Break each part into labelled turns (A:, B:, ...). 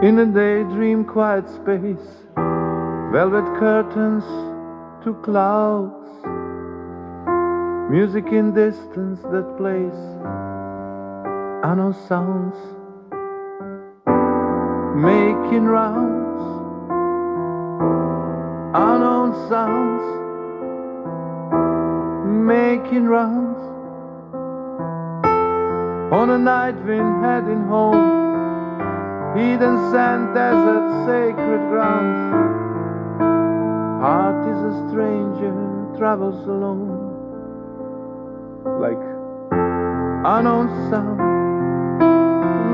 A: In a daydream quiet space, velvet curtains to clouds, music in distance that plays unknown sounds, making rounds, unknown sounds, making rounds, on a night wind heading home, hidden sand, desert, sacred grounds. Heart is a stranger, travels alone, like unknown sound,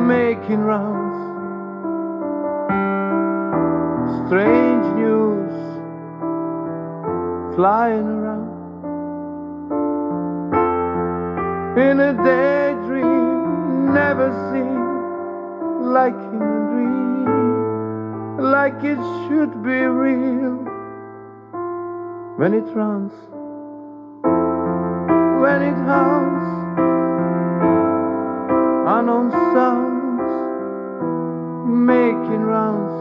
A: making rounds. Strange news flying around. In a daydream, never seen, like in a dream, like it should be real. When it runs, when it hums, unknown sounds, making rounds.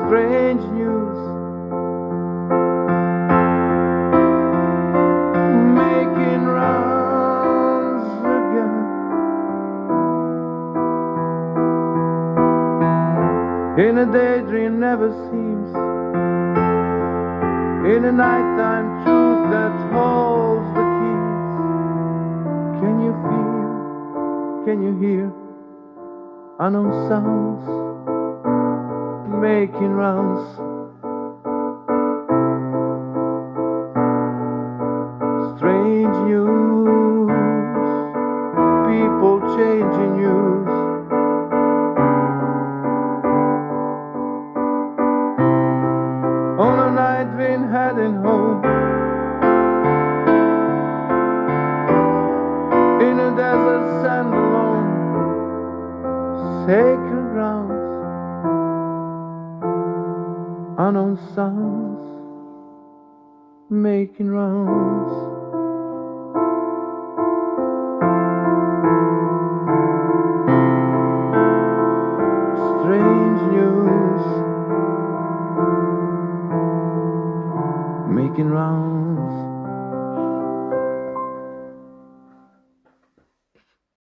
A: Strange news, making rounds again. In a daydream never seems, in a nighttime truth that holds the keys. Can you feel, can you hear unknown sounds making rounds? Strange news, people changing news. On a night wind heading home, in a desert sand alone, sacred grounds, unknown sounds, making rounds.